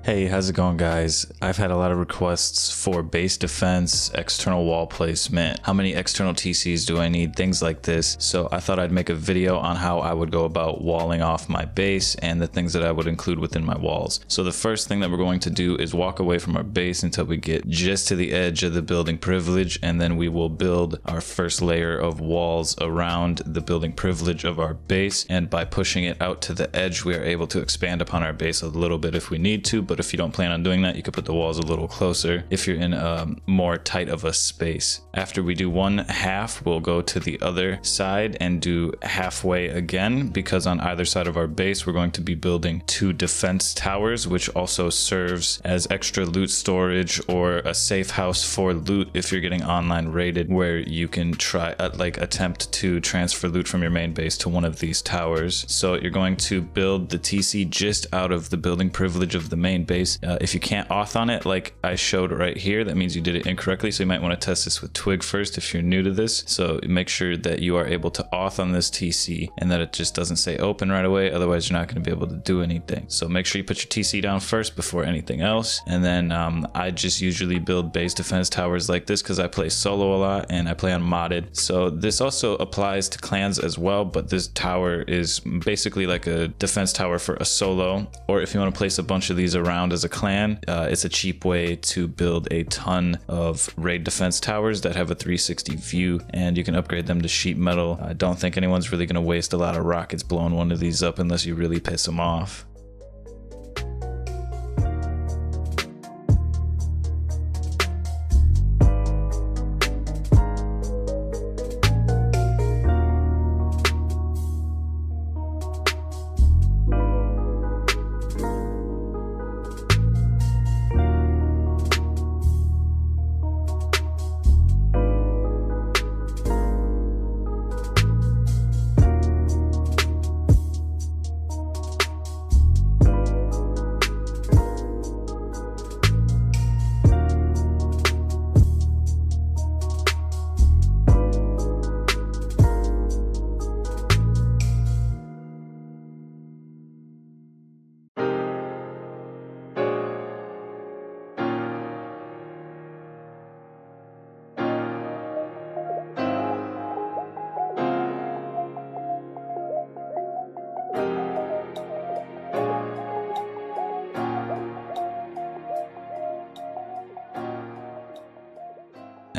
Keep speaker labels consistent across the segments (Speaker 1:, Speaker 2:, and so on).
Speaker 1: Hey, how's it going, guys? I've had a lot of requests for base defense, external wall placement, how many external TCs do I need, things like this. So I thought I'd make a video on how I would go about walling off my base and the things that I would include within my walls. So the first thing that we're going to do is walk away from our base until we get just to the edge of the building privilege, and then we will build our first layer of walls around the building privilege of our base. And by pushing it out to the edge, we are able to expand upon our base a little bit if we need to, but if you don't plan on doing that, you could put the walls a little closer if you're in a more tight of a space. After we do one half, we'll go to the other side and do halfway again, because on either side of our base, we're going to be building 2 defense towers, which also serves as extra loot storage or a safe house for loot if you're getting online raided, where you can try attempt to transfer loot from your main base to one of these towers. So you're going to build the TC just out of the building privilege of the main base. If you can't auth on it like I showed right here, that means you did it incorrectly. So you might want to test this with Twig first if you're new to this. So make sure that you are able to auth on this TC and that it just doesn't say open right away. Otherwise, you're not going to be able to do anything. So make sure you put your TC down first before anything else. And then I just usually build base defense towers like this because I play solo a lot and I play on modded. So this also applies to clans as well, but this tower is basically like a defense tower for a solo, or if you want to place a bunch of these around as a clan, it's a cheap way to build a ton of raid defense towers that have a 360 view, and you can upgrade them to sheet metal. I don't think anyone's really going to waste a lot of rockets blowing one of these up unless you really piss them off.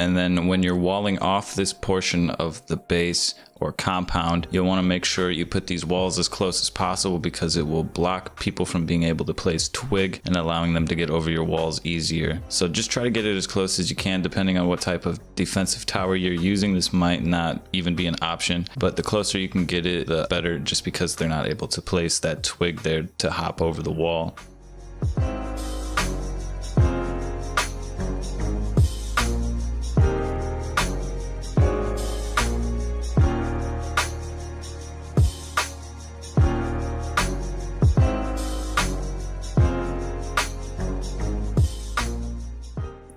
Speaker 1: And then when you're walling off this portion of the base or compound, you'll want to make sure you put these walls as close as possible, because it will block people from being able to place Twig and allowing them to get over your walls easier. So just try to get it as close as you can. Depending on what type of defensive tower you're using, this might not even be an option, but the closer you can get it, the better, just because they're not able to place that Twig there to hop over the wall.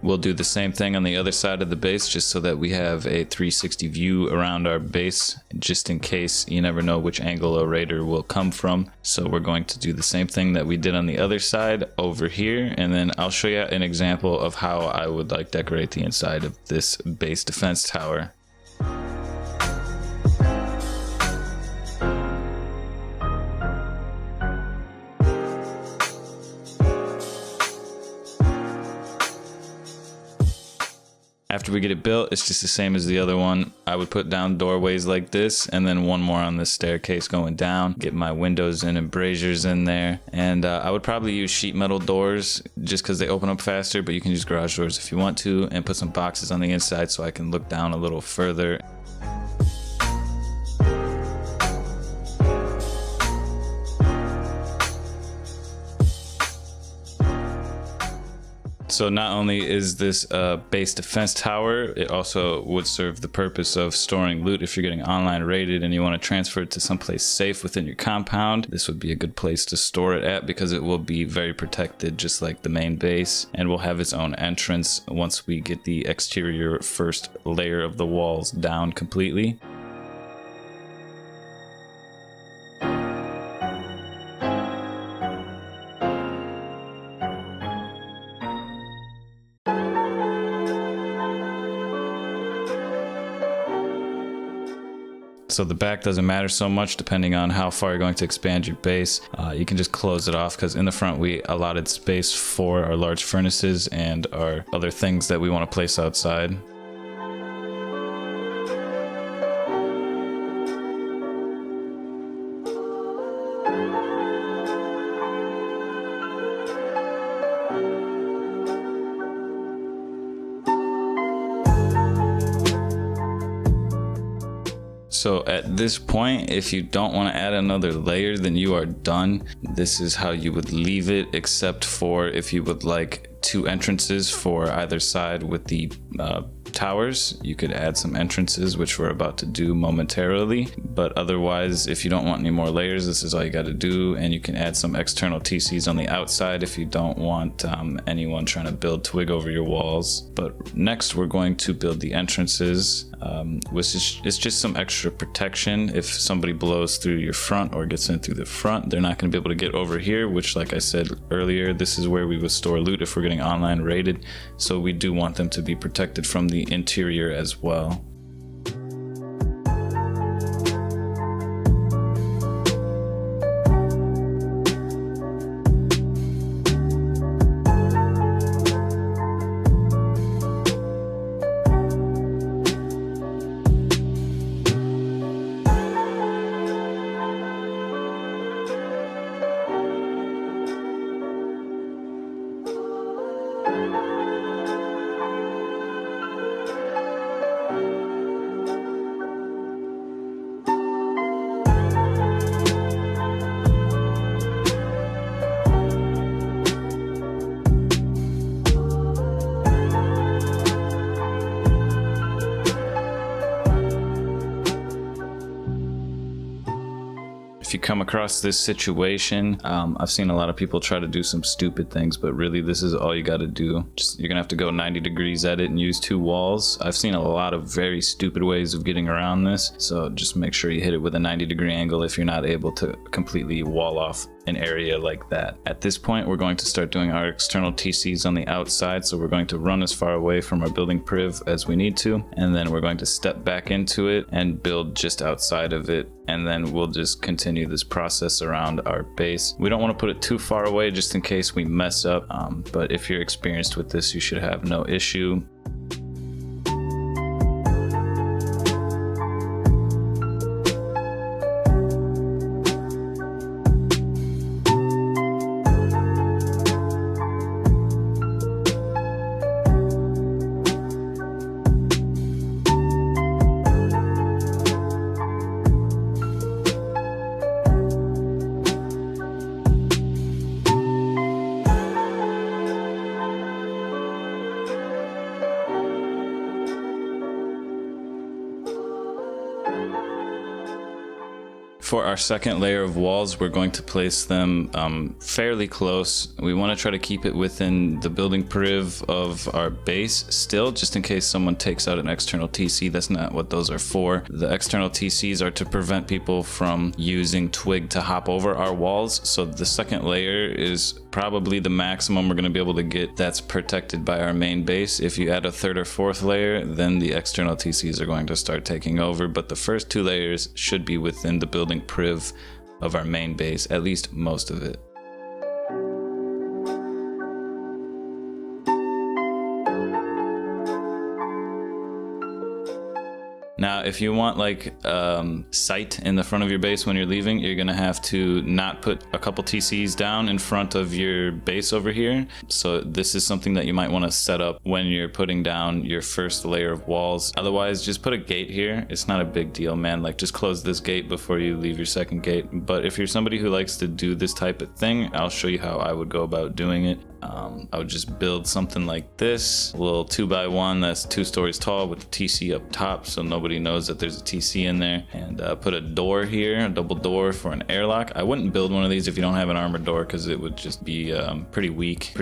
Speaker 1: We'll do the same thing on the other side of the base, just so that we have a 360 view around our base, just in case. You never know which angle a raider will come from. So we're going to do the same thing that we did on the other side over here, and then I'll show you an example of how I would decorate the inside of this base defense tower. After we get it built, it's just the same as the other one. I would put down doorways like this, and then one more on this staircase going down. Get my windows and braziers in there. And I would probably use sheet metal doors just because they open up faster, but you can use garage doors if you want to, and put some boxes on the inside so I can look down a little further. So not only is this a base defense tower, it also would serve the purpose of storing loot if you're getting online raided and you want to transfer it to someplace safe within your compound. This would be a good place to store it at, because it will be very protected, just like the main base, and will have its own entrance once we get the exterior first layer of the walls down completely. So the back doesn't matter so much depending on how far you're going to expand your base. You can just close it off because in the front we allotted space for our large furnaces and our other things that we want to place outside. So at this point, if you don't want to add another layer, then you are done. This is how you would leave it, except for if you would like 2 entrances for either side with the towers. You could add some entrances, which we're about to do momentarily. But otherwise, if you don't want any more layers, this is all you got to do. And you can add some external TCs on the outside if you don't want anyone trying to build twig over your walls. But next, we're going to build the entrances, which is just some extra protection. If somebody blows through your front or gets in through the front, they're not going to be able to get over here, which, like I said earlier, this is where we would store loot if we're getting online raided. So we do want them to be protected from the interior as well. If you come across this situation, I've seen a lot of people try to do some stupid things, but really this is all you got to do. You're gonna have to go 90 degrees at it and use 2 walls. I've seen a lot of very stupid ways of getting around this, so just make sure you hit it with a 90-degree angle if you're not able to completely wall off an area like that. At this point, we're going to start doing our external TCs on the outside, so we're going to run as far away from our building priv as we need to, and then we're going to step back into it and build just outside of it, and then we'll just continue this process around our base. We don't want to put it too far away just in case we mess up, but if you're experienced with this, you should have no issue. For our second layer of walls, we're going to place them fairly close. We want to try to keep it within the building priv of our base still, just in case someone takes out an external TC. That's not what those are for. The external TCs are to prevent people from using twig to hop over our walls. So the second layer is probably the maximum we're going to be able to get that's protected by our main base. If you add a third or fourth layer, then the external TCs are going to start taking over, but the first 2 layers should be within the building priv of our main base, at least most of it. Now, if you want like sight in the front of your base when you're leaving, you're gonna have to not put a couple TCs down in front of your base over here. So this is something that you might want to set up when you're putting down your first layer of walls. Otherwise, just put a gate here. It's not a big deal, man. Like, just close this gate before you leave your second gate. But if you're somebody who likes to do this type of thing, I'll show you how I would go about doing it. I would just build something like this, a little 2x1 that's 2 stories tall with the TC up top so nobody knows that there's a TC in there, and put a door here, a double door for an airlock. I wouldn't build one of these if you don't have an armored door, because it would just be pretty weak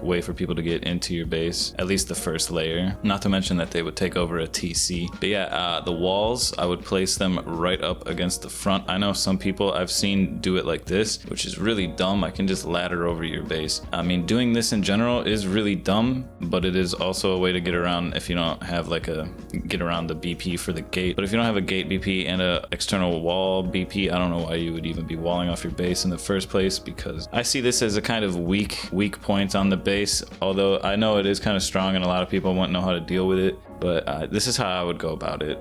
Speaker 1: way for people to get into your base, at least the first layer, not to mention that they would take over a TC. But yeah, the walls, I would place them right up against the front. I know some people I've seen do it like this, which is really dumb. I can just ladder over your base. I mean, doing this in general is really dumb, but it is also a way to get around if you don't have like get around the BP for the gate. But if you don't have a gate BP and a external wall BP, I don't know why you would even be walling off your base in the first place, because I see this as a kind of weak point on the base, although I know it is kind of strong and a lot of people won't know how to deal with it, but this is how I would go about it.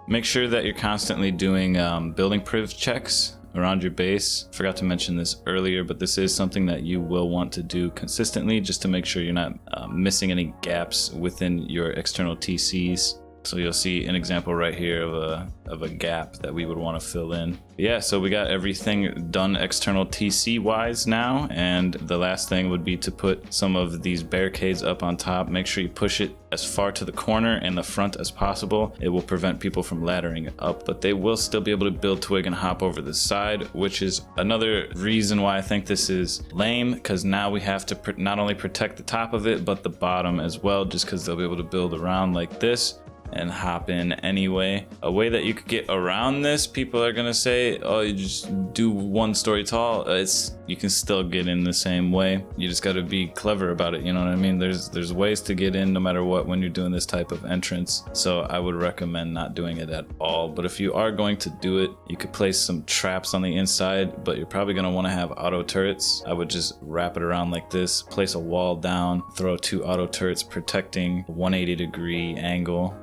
Speaker 1: Make sure that you're constantly doing building priv checks around your base. Forgot to mention this earlier, but this is something that you will want to do consistently just to make sure you're not missing any gaps within your external TCs. So you'll see an example right here of a gap that we would want to fill in. Yeah, so we got everything done external TC wise now, and the last thing would be to put some of these barricades up on top. Make sure you push it as far to the corner and the front as possible. It will prevent people from laddering up, but they will still be able to build twig and hop over the side, which is another reason why I think this is lame, because now we have to not only protect the top of it, but the bottom as well, just because they'll be able to build around like this and hop in anyway. A way that you could get around this, people are gonna say, oh, you just do 1 story tall. You can still get in the same way. You just gotta be clever about it, you know what I mean? There's ways to get in no matter what when you're doing this type of entrance. So I would recommend not doing it at all. But if you are going to do it, you could place some traps on the inside, but you're probably gonna wanna have auto turrets. I would just wrap it around like this, place a wall down, throw 2 auto turrets protecting 180-degree angle.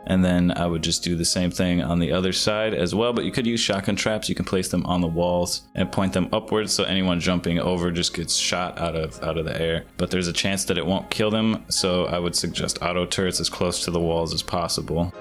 Speaker 1: And then I would just do the same thing on the other side as well, but you could use shotgun traps. You can place them on the walls and point them upwards, so anyone jumping over just gets shot out of the air. But there's a chance that it won't kill them, so I would suggest auto turrets as close to the walls as possible.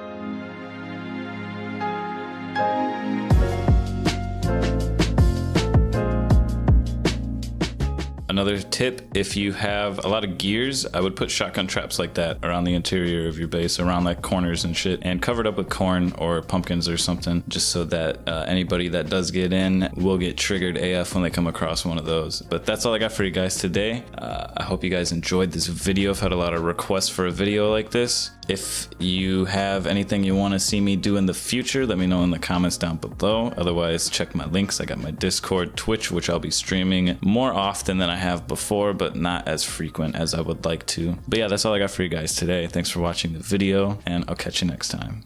Speaker 1: Another tip, if you have a lot of gears, I would put shotgun traps like that around the interior of your base, around like corners and shit, and cover it up with corn or pumpkins or something, just so that anybody that does get in will get triggered AF when they come across one of those. But that's all I got for you guys today. I hope you guys enjoyed this video. I've had a lot of requests for a video like this. If you have anything you want to see me do in the future, let me know in the comments down below. Otherwise, check my links. I got my Discord, Twitch, which I'll be streaming more often than I have before, but not as frequent as I would like to. But yeah, that's all I got for you guys today. Thanks for watching the video, and I'll catch you next time.